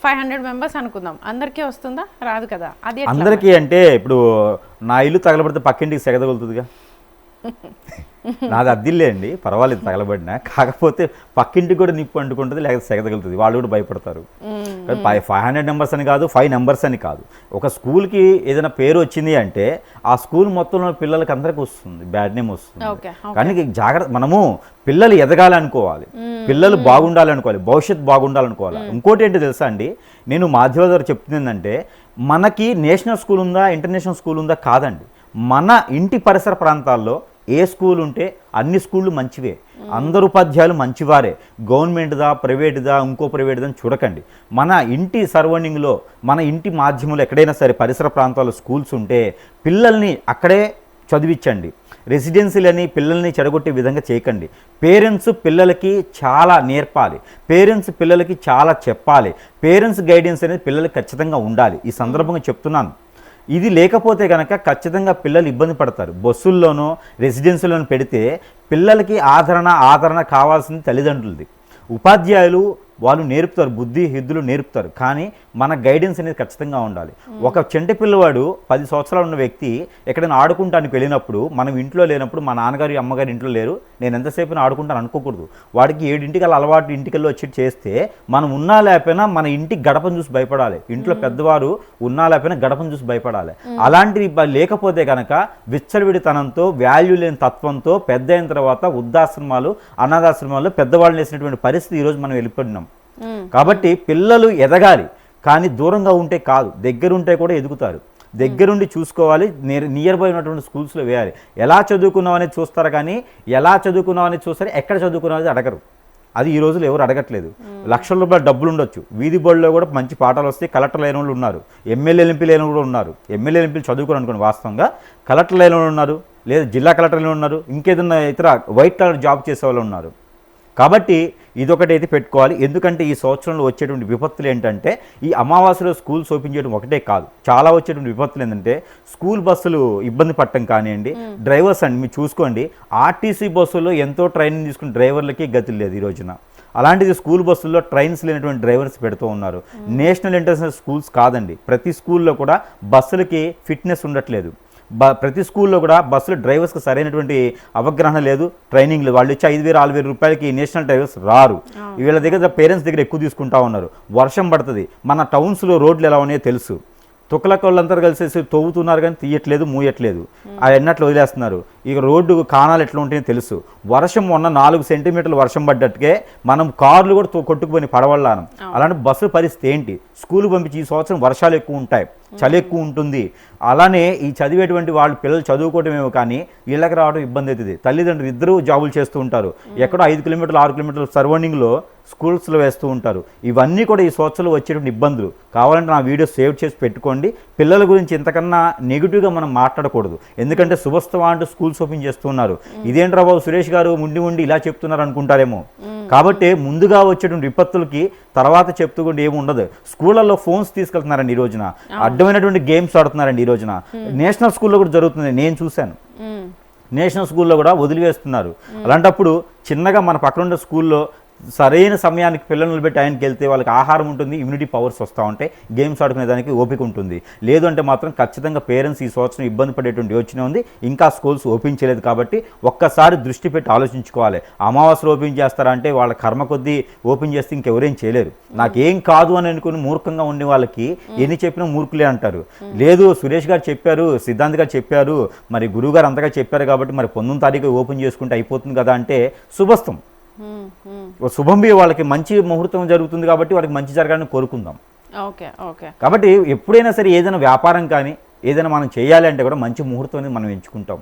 500 మెంబర్స్ అనుకుందాం, అందరికీ వస్తుందా? రాదు కదా. అది అందరికీ అంటే ఇప్పుడు నా ఇల్లు తగలబడితే పక్కింటికి సెగ తగులుతుందిగా. నాది అద్దిల్లే అండి, పర్వాలేదు తగలబడినా, కాకపోతే పక్కింటికి కూడా నిప్పు అంటుకుంటుంది, లేకపోతే సెగ తగులుతుంది, వాళ్ళు కూడా భయపడతారు. 500 నెంబర్స్ అని కాదు, 5 నెంబర్స్ అని కాదు. ఒక స్కూల్కి ఏదైనా పేరు వచ్చింది అంటే ఆ స్కూల్ మొత్తంలో పిల్లలకి అందరికీ వస్తుంది, బ్యాడ్ నేమ్ వస్తుంది. కానీ జాగ్రత్త, మనము పిల్లలు ఎదగాలనుకోవాలి, పిల్లలు బాగుండాలనుకోవాలి, భవిష్యత్తు బాగుండాలనుకోవాలి. ఇంకోటి ఏంటి తెలుసా అండి, నేను మాధ్యమ ద్వారా చెప్తుంది ఏంటంటే మనకి నేషనల్ స్కూల్ ఉందా ఇంటర్నేషనల్ స్కూల్ ఉందా కాదండి, మన ఇంటి పరిసర ప్రాంతాల్లో ఏ స్కూల్ ఉంటే అన్ని స్కూళ్ళు మంచివే, అందరు ఉపాధ్యాయులు మంచివారే, గవర్నమెంట్దా ప్రైవేట్దా ఇంకో ప్రైవేట్దా చూడకండి. మన ఇంటి సరౌండింగ్లో మన ఇంటి మాధ్యమంలో ఎక్కడైనా సరే పరిసర ప్రాంతాల్లో స్కూల్స్ ఉంటే పిల్లల్ని అక్కడే చదివించండి. రెసిడెన్సీలని పిల్లల్ని చెడగొట్టే విధంగా చేయకండి. పేరెంట్స్ పిల్లలకి చాలా నేర్పాలి, పేరెంట్స్ పిల్లలకి చాలా చెప్పాలి, పేరెంట్స్ గైడెన్స్ అనేది పిల్లలకి ఖచ్చితంగా ఉండాలి. ఈ సందర్భంగా చెప్తున్నాను. ఇది లేకపోతే కనుక ఖచ్చితంగా పిల్లలు ఇబ్బంది పడతారు. బస్సుల్లోనో రెసిడెన్సీలోనో పెడితే పిల్లలకి ఆదరణ కావాల్సింది తల్లిదండ్రులది. ఉపాధ్యాయులు వాళ్ళు నేర్పుతారు, బుద్ధి హిద్దులు నేర్పుతారు, కానీ మన గైడెన్స్ అనేది ఖచ్చితంగా ఉండాలి. ఒక చెంట పిల్లవాడు 10 సంవత్సరాలు ఉన్న వ్యక్తి ఎక్కడైనా ఆడుకుంటానికి వెళ్ళినప్పుడు, మనం ఇంట్లో లేనప్పుడు, మా నాన్నగారు అమ్మగారు ఇంట్లో లేరు, నేను ఎంతసేపు ఆడుకుంటాను అనుకోకూడదు. వాడికి 7 అలవాటు ఇంటికల్లో వచ్చి చేస్తే మనం ఉన్నా లేకపోయినా మన ఇంటికి గడపను చూసి భయపడాలి. ఇంట్లో పెద్దవారు ఉన్నా లేకపోయినా గడపను చూసి భయపడాలి. అలాంటివి లేకపోతే కనుక విచ్చలవిడితనంతో, వాల్యూ లేని తత్వంతో పెద్ద అయిన తర్వాత వృద్ధాశ్రమాలు, అనాథాశ్రమాల్లో పెద్దవాళ్ళు వేసినటువంటి పరిస్థితి ఈరోజు మనం వెళ్ళిపోతున్నాం. కాబట్టి పిల్లలు ఎదగాలి, కానీ దూరంగా ఉంటే కాదు, దగ్గరుంటే కూడా ఎదుగుతారు. దగ్గరుండి చూసుకోవాలి, నియర్ బై ఉన్నటువంటి స్కూల్స్లో వేయాలి. ఎలా చదువుకున్నావు అనేది చూస్తారు కానీ ఎలా చదువుకున్నావు అనేది చూస్తారు, ఎక్కడ చదువుకున్నావు అనేది అడగరు. అది ఈ రోజులు ఎవరు అడగట్లేదు. లక్షల రూపాయల డబ్బులు ఉండొచ్చు, వీధి బడిలో కూడా మంచి పాఠాలు వస్తే కలెక్టర్ లేని వాళ్ళు ఉన్నారు, ఎమ్మెల్యే ఎంపీ లేని కూడా ఉన్నారు. ఎమ్మెల్యే ఎంపీలు చదువుకోరు అనుకోండి, వాస్తవంగా కలెక్టర్ లేని వాళ్ళు ఉన్నారు, లేదా జిల్లా కలెక్టర్లు ఉన్నారు, ఇంకేదన్నా ఇతర వైట్ కలర్ జాబ్ చేసే వాళ్ళు ఉన్నారు. కాబట్టి ఇదొకటి అయితే పెట్టుకోవాలి. ఎందుకంటే ఈ సంవత్సరంలో వచ్చేటువంటి విపత్తులు ఏంటంటే ఈ అమావాస్యలో స్కూల్స్ ఓపెన్ చేయడం ఒకటే కాదు, చాలా వచ్చేటువంటి విపత్తులు ఏంటంటే స్కూల్ బస్సులు ఇబ్బంది పడటం కానివ్వండి, డ్రైవర్స్ అండి మీరు చూసుకోండి, ఆర్టీసీ బస్సుల్లో ఎంతో ట్రైనింగ్ తీసుకున్న డ్రైవర్లకి గతి లేదు ఈ రోజున. అలాంటిది స్కూల్ బస్సుల్లో ట్రైన్స్ లేనటువంటి డ్రైవర్స్ పెడుతూ ఉన్నారు. నేషనల్ ఇంటర్నేషనల్ స్కూల్స్ కాదండి, ప్రతి స్కూల్లో కూడా బస్సులకి ఫిట్నెస్ ఉండట్లేదు. ప్రతి స్కూల్లో కూడా బస్సులు డ్రైవర్స్కి సరైనటువంటి అవగాహన లేదు, ట్రైనింగ్ లేదు. వాళ్ళు ఇచ్చి 5,000-6,000 రూపాయలకి నేషనల్ డ్రైవర్స్ రారు. వీళ్ళ దగ్గర పేరెంట్స్ దగ్గర ఎక్కువ తీసుకుంటా ఉన్నారు. వర్షం పడుతుంది, మన టౌన్స్లో రోడ్లు ఎలా ఉన్నాయో తెలుసు, తుక్కలకి వాళ్ళందరూ కలిసేసి తవ్వుతున్నారు కానీ తీయట్లేదు, మూయట్లేదు, అది ఎన్నట్లు వదిలేస్తున్నారు. ఇక రోడ్డు కాణాలు ఎట్లా ఉంటాయో తెలుసు. వర్షం మొన్న 4 సెంటీమీటర్లు వర్షం పడ్డట్టుకే మనం కార్లు కూడా కొట్టుకుపోయి పడవళ్ళాను. అలాంటి బస్సు పరిస్థితి ఏంటి? స్కూల్కి పంపించి ఈ సంవత్సరం వర్షాలు ఎక్కువ ఉంటాయి, చలి ఎక్కువ ఉంటుంది. అలానే ఈ చదివేటువంటి వాళ్ళు పిల్లలు చదువుకోవటమేమో కానీ వీళ్ళకి రావడం ఇబ్బంది అవుతుంది. తల్లిదండ్రులు ఇద్దరూ జాబులు చేస్తూ ఉంటారు, ఎక్కడో 5 కిలోమీటర్లు 6 కిలోమీటర్ల సరౌండింగ్లో స్కూల్స్లో వేస్తూ ఉంటారు. ఇవన్నీ కూడా ఈ సంవత్సరంలో వచ్చేటువంటి ఇబ్బందులు. కావాలంటే నా వీడియో సేవ్ చేసి పెట్టుకోండి. పిల్లల గురించి ఇంతకన్నా నెగిటివ్గా మనం మాట్లాడకూడదు. ఎందుకంటే శుభస్తవా అంటూ స్కూల్స్ ఓపెన్ చేస్తున్నారు. ఇదేంట్రా బాబు సురేష్ గారు ఉండి ఇలా చెప్తున్నారు అనుకుంటారేమో. కాబట్టి ముందుగా వచ్చేటువంటి విపత్తులకి తర్వాత చెప్తూ ఏమి ఉండదు. స్కూళ్ళల్లో ఫోన్స్ తీసుకెళ్తున్నారండి ఈ రోజున, అడ్డమైనటువంటి గేమ్స్ ఆడుతున్నారండి ఈ రోజున. నేషనల్ స్కూల్లో కూడా జరుగుతుంది, నేను చూశాను. నేషనల్ స్కూల్లో కూడా వదిలివేస్తున్నారు. అలాంటప్పుడు చిన్నగా మన పక్కన ఉండే స్కూల్లో సరైన సమయానికి పిల్లలను పెట్టి ఆయనకి వెళ్తే వాళ్ళకి ఆహారం ఉంటుంది, ఇమ్యూనిటీ పవర్స్ వస్తూ ఉంటాయి, గేమ్స్ ఆడుకునేదానికి ఓపిక ఉంటుంది. లేదు అంటే మాత్రం ఖచ్చితంగా పేరెంట్స్ ఈ సంవత్సరం ఇబ్బంది పడేటువంటి యోచన ఉంది. ఇంకా స్కూల్స్ ఓపెన్ చేయలేదు కాబట్టి ఒక్కసారి దృష్టి పెట్టి ఆలోచించుకోవాలి. అమావాస్యలు ఓపెన్ చేస్తారా అంటే వాళ్ళ కర్మ కొద్దీ ఓపెన్ చేస్తే ఇంకెవరేం చేయలేరు. నాకేం కాదు అని అనుకుని మూర్ఖంగా ఉండే వాళ్ళకి ఎన్ని చెప్పినా మూర్ఖులే అంటారు. లేదు సురేష్ గారు చెప్పారు, సిద్ధాంత్ గారు చెప్పారు, మరి గురువు గారు అంతగా చెప్పారు కాబట్టి మరి 19వ తారీఖు ఓపెన్ చేసుకుంటే అయిపోతుంది కదా అంటే శుభస్తం. శుభంబి వాళ్ళకి మంచి ముహూర్తం జరుగుతుంది కాబట్టి వాళ్ళకి మంచి జరగాలని కోరుకుందాం. కాబట్టి ఎప్పుడైనా సరే ఏదైనా వ్యాపారం కానీ ఏదైనా మనం చేయాలి అంటే కూడా మంచి ముహూర్తం అనేది మనం ఎంచుకుంటాం,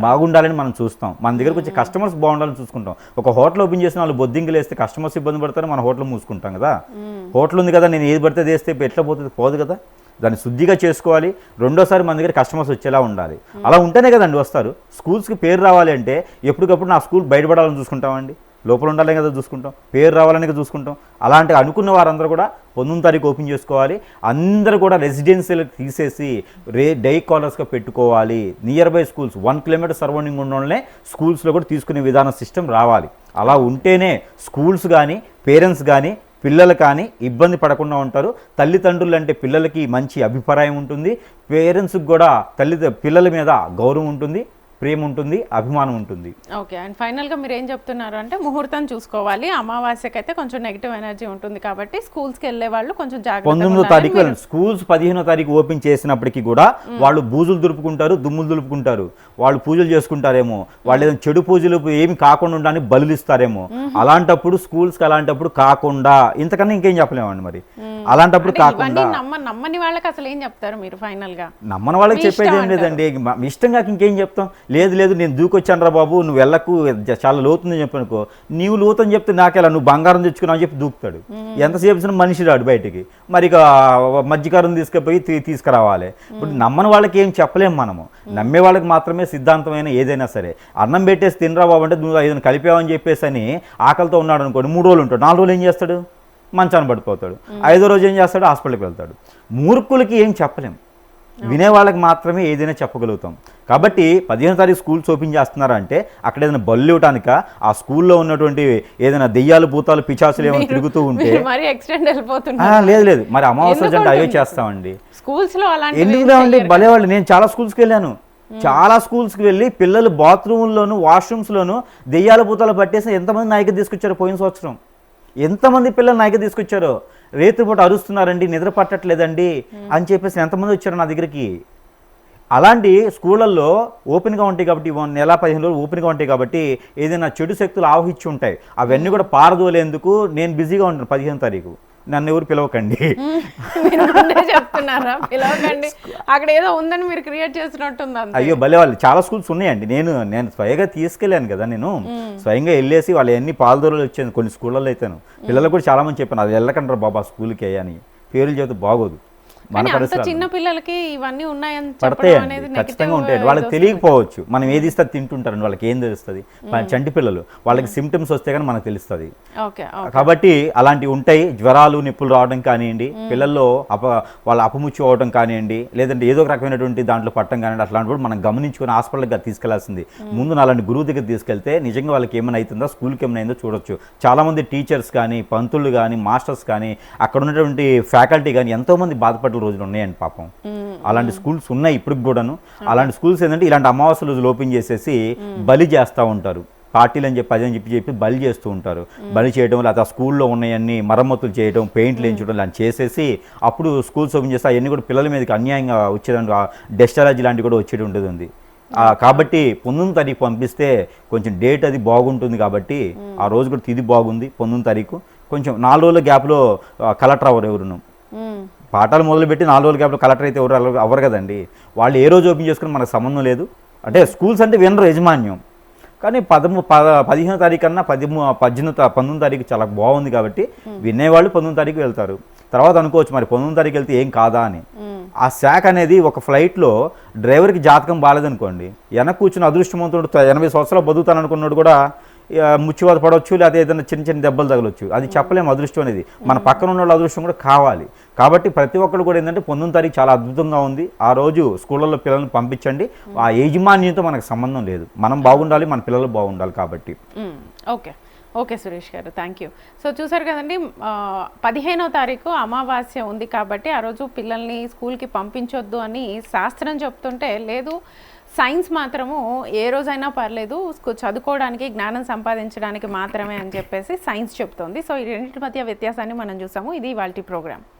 బాగుండాలని మనం చూస్తాం. మన దగ్గరకు వచ్చి కస్టమర్స్ బాగుండాలని చూసుకుంటాం. ఒక హోటల్ ఓపెన్ చేసిన వాళ్ళు బొద్దింకలు వేస్తే కస్టమర్స్ ఇబ్బంది పడతారు, మన హోటల్ మూసుకుంటాం కదా. హోటల్ ఉంది కదా, నేను ఏది పడితే వేస్తే ఎట్లా పోతుంది, పోదు కదా. దాన్ని శుద్ధిగా చేసుకోవాలి. రెండోసారి మన దగ్గర కస్టమర్స్ వచ్చేలా ఉండాలి. అలా ఉంటేనే కదండి వస్తారు. స్కూల్స్కి పేరు రావాలి అంటే ఎప్పటికప్పుడు నా స్కూల్ బయటపడాలని చూసుకుంటామండి, లోపల ఉండాలని కదా చూసుకుంటాం, పేరు రావాలని కదా చూసుకుంటాం. అలాంటి అనుకున్న వారందరూ కూడా 19వ తారీఖు ఓపెన్ చేసుకోవాలి. అందరూ కూడా రెసిడెన్షియల్ తీసేసి డే కాలర్స్గా పెట్టుకోవాలి. Near by schools 1 kilometre surrounding ఉన్న వాళ్ళనే స్కూల్స్లో కూడా తీసుకునే విధానం సిస్టమ్ రావాలి. అలా ఉంటేనే స్కూల్స్ కానీ పేరెంట్స్ కానీ పిల్లలు కానీ ఇబ్బంది పడకుండా ఉంటారు. తల్లిదండ్రులు అంటే పిల్లలకి మంచి అభిప్రాయం ఉంటుంది, పేరెంట్స్కి కూడా పిల్లల మీద గౌరవం ఉంటుంది, ప్రేమ ఉంటుంది, అభిమానం ఉంటుంది. ఓకే. అండ్ ఫైనల్గా మీరు ఏం చెప్తున్నారు అంటే ముహూర్తం చూసుకోవాలి. అమావాస్యకి అయితే కొంచెం నెగిటివ్ ఎనర్జీ ఉంటుంది కాబట్టి స్కూల్స్కి వెళ్ళే వాళ్ళు కొంచెం జాగ్రత్తగా 19వ తారీఖు వెళ్ళండి. స్కూల్స్ 15వ తారీఖు ఓపెన్ చేసినప్పటికీ కూడా వాళ్ళు బూజులు దులుపుకుంటారు, దుమ్ములు దులుపుకుంటారు, వాళ్ళు పూజలు చేసుకుంటారేమో, వాళ్ళు ఏదైనా చెడు పూజలు ఏమి కాకుండా ఉండడానికి బలులు ఇస్తారేమో. అలాంటప్పుడు స్కూల్స్కి అలాంటప్పుడు కాకుండా ఇంతకన్నా ఇంకేం చెప్పలేమండి. మరి అలాంటప్పుడు కాకుండా నమ్మని వాళ్ళకి అసలు ఏం చెప్తారు మీరు ఫైనల్ గా? నమ్మని వాళ్ళకి చెప్పేది ఏం లేదండి, ఇష్టంగా ఇంకేం చెప్తాం. లేదు నేను దూకొచ్చాను రా బాబు, నువ్వు వెళ్ళకు, చాలా లోతుందని చెప్పనుకో, నీవు లోతని చెప్తే నాకెలా, నువ్వు బంగారం తెచ్చుకున్నావు అని చెప్పి దూకుతాడు. ఎంతసేపు మనిషి రాడు బయటికి. మరి ఇక మధ్యకారం తీసుకుపోయి తీసుకురావాలి. ఇప్పుడు నమ్మని వాళ్ళకి ఏం చెప్పలేము మనము. నమ్మే వాళ్ళకి మాత్రమే సిద్ధాంతమైన ఏదైనా సరే. అన్నం పెట్టేసి తినరా బాబు అంటే నువ్వు ఏదైనా కలిపావని చెప్పేసి అని ఆకలితో ఉన్నాడు అనుకోండి, 3 రోజులు ఉంటాడు, 4 రోజులు ఏం చేస్తాడు, మంచాన్ని పడిపోతాడు. 5వ రోజు ఏం చేస్తాడు, హాస్పిటల్కి వెళ్తాడు. మూర్ఖులకి ఏం చెప్పలేం, వినేవాళ్ళకి మాత్రమే ఏదైనా చెప్పగలుగుతాం. కాబట్టి 15వ తారీఖు స్కూల్స్ ఓపెన్ చేస్తున్నారంటే అక్కడ ఏదైనా బళ్ళు ఇవ్వటానిక, ఆ స్కూల్లో ఉన్నటువంటి ఏదైనా దెయ్యాలు భూతాలు పిచాసులు ఏమైనా తిరుగుతూ ఉంటే లేదు మరి అమావాస్య అంటే అవే చేస్తామండి. ఎందుకు భలేవాళ్ళు. నేను చాలా స్కూల్స్కి వెళ్ళాను, చాలా స్కూల్స్కి వెళ్ళి పిల్లలు బాత్రూమ్లోను వాష్రూమ్స్లోను దెయ్యాల భూతాలు పట్టేసి ఎంతమంది నాయకులు తీసుకొచ్చారు పోయిన సంవత్సరం. ఎంతమంది పిల్లలు నాయకులు తీసుకొచ్చారో. రేతుపూట అరుస్తున్నారండి, నిద్ర పట్టట్లేదండి అని చెప్పేసి ఎంతమంది వచ్చారు నా దగ్గరికి. అలాంటి స్కూళ్ళల్లో ఓపెన్గా ఉంటాయి కాబట్టి 1 నెల 15 రోజులు ఓపెన్గా ఉంటాయి కాబట్టి ఏదైనా చెడు శక్తులు ఆవహించి ఉంటాయి. అవన్నీ కూడా పారదోలేందుకు నేను బిజీగా ఉంటాను 15వ తారీఖు. నన్ను ఎవరు పిలవకండి. మీరు ముందే చెప్తున్నారా పిలవకండి, అక్కడ ఏదో ఉందని మీరు క్రియేట్ చేసినట్టుంది అంతే. అయ్యో భలే, వాళ్ళు చాలా స్కూల్స్ ఉన్నాయండి. నేను స్వయంగా తీసుకెళ్ళాను కదా, నేను స్వయంగా వెళ్ళేసి వాళ్ళు ఎన్ని పాలదూరలు వచ్చాను కొన్ని స్కూళ్ళల్లో అయితేను. పిల్లలకు కూడా చాలా మంది చెప్పాను అది వెళ్ళకంటారు బాబా స్కూల్కి అని, పేర్లు చెబితే బాగోదు. కానీ అంత చిన్న పిల్లలకి ఇవన్నీ ఉన్నాయని చెప్పడం పడతాయండి, అనేది ఖచ్చితంగా ఉంటాయండి. వాళ్ళకి తెలియకపోవచ్చు, మనం ఏది ఇస్తే తింటుంటారండి, వాళ్ళకి ఏం తెలుస్తుంది. చంటి పిల్లలు వాళ్ళకి సిమ్టమ్స్ వస్తే కానీ మనకు తెలుస్తుంది. ఓకే కాబట్టి అలాంటివి ఉంటాయి. జ్వరాలు నిప్పులు రావడం కానివ్వండి, పిల్లల్లో వాళ్ళ అపముచ్చు అవడం కానివ్వండి, లేదంటే ఏదో ఒక రకమైనటువంటి దాంట్లో పట్టడం కానివ్వండి, అట్లాంటి కూడా మనం గమనించుకొని హాస్పిటల్కి తీసుకెళ్లాల్సింది. ముందు అలాంటి గురువు దగ్గర తీసుకెళ్తే నిజంగా వాళ్ళకి ఏమైనా అవుతుందో, స్కూల్కి ఏమైనా అయిందో చూడొచ్చు. చాలామంది టీచర్స్ కానీ, పంతులు కానీ, మాస్టర్స్ కానీ, అక్కడ ఉన్నటువంటి ఫ్యాకల్టీ కానీ ఎంతోమంది బాధపడ్డ రోజులు ఉన్నాయండి పాపం. అలాంటి స్కూల్స్ ఉన్నాయి ఇప్పటికి కూడాను. అలాంటి స్కూల్స్ ఏంటంటే ఇలాంటి అమావాస్య రోజులు ఓపెన్ చేసేసి బలి చేస్తూ ఉంటారు. పార్టీలు అని చెప్పి అదని చెప్పి బలి చేస్తూ ఉంటారు. బలి చేయడం, లేకపోతే ఆ స్కూల్లో ఉన్నాయన్నీ మరమ్మతులు చేయడం, పెయింట్లు వేయించడం లాంటి చేసేసి అప్పుడు స్కూల్స్ ఓపెన్ చేస్తే అవన్నీ కూడా పిల్లల మీదకి అన్యాయంగా వచ్చేదానికి డస్ట్ అలర్జీ లాంటివి కూడా వచ్చేది ఉంటుంది. కాబట్టి 19 తారీఖు పంపిస్తే కొంచెం డేట్ అది బాగుంటుంది. కాబట్టి ఆ రోజు కూడా తిది బాగుంది 19 తారీఖు. కొంచెం 4 రోజుల గ్యాప్లో కలెక్టర్ ఎవరును పాఠాలు మొదలుపెట్టి 4 రోజుల గ్యాప్లో కలెక్టర్ అయితే ఎవరు అవ్వరు కదండి. వాళ్ళు ఏ రోజు ఓపెన్ చేసుకుని మనకు సంబంధం లేదు. అంటే స్కూల్స్ అంటే వినరు యజమాన్యం. కానీ 15వ తారీఖు కన్నా 19 తారీఖు చాలా బాగుంది కాబట్టి వినేవాళ్ళు 19 తారీఖు వెళ్తారు. తర్వాత అనుకోవచ్చు మరి 19 తారీఖు వెళ్తే ఏం కాదా అని. ఆ శాఖ అనేది ఒక ఫ్లైట్లో డ్రైవర్కి జాతకం బాగాలేదనుకోండి, వెనక కూర్చుని అదృష్టవంతుడు 80 సంవత్సరాలు బతుకుతాను అనుకున్నాడు కూడా ముచ్చివాత పడవచ్చు, లేకపోతే ఏదైనా చిన్న చిన్న దెబ్బలు తగలొచ్చు. అది చెప్పలేము అదృష్టం అనేది. మన పక్కన ఉన్న వాళ్ళ అదృష్టం కూడా కావాలి. కాబట్టి ప్రతి ఒక్కరు కూడా ఏంటంటే 19 తారీఖు చాలా అద్భుతంగా ఉంది. ఆ రోజు స్కూళ్ళల్లో పిల్లల్ని పంపించండి. ఆ యాజమాన్యంతో మనకు సంబంధం లేదు, మనం బాగుండాలి, మన పిల్లలు బాగుండాలి. కాబట్టి ఓకే సురేష్ గారు, థ్యాంక్ యూ. సో చూసారు కదండి, 15వ తారీఖు అమావాస్య ఉంది కాబట్టి ఆ రోజు పిల్లల్ని స్కూల్కి పంపించొద్దు అని శాస్త్రం చెప్తుంటే, లేదు సైన్స్ మాత్రము ఏ రోజైనా పర్లేదు చదువుకోవడానికి, జ్ఞానం సంపాదించడానికి మాత్రమే అని చెప్పేసి సైన్స్ చెప్తోంది. సో ఈ రెండింటి మధ్య వ్యత్యాసాన్ని మనం చూసాము. ఇది ఇవాల్టి ప్రోగ్రామ్.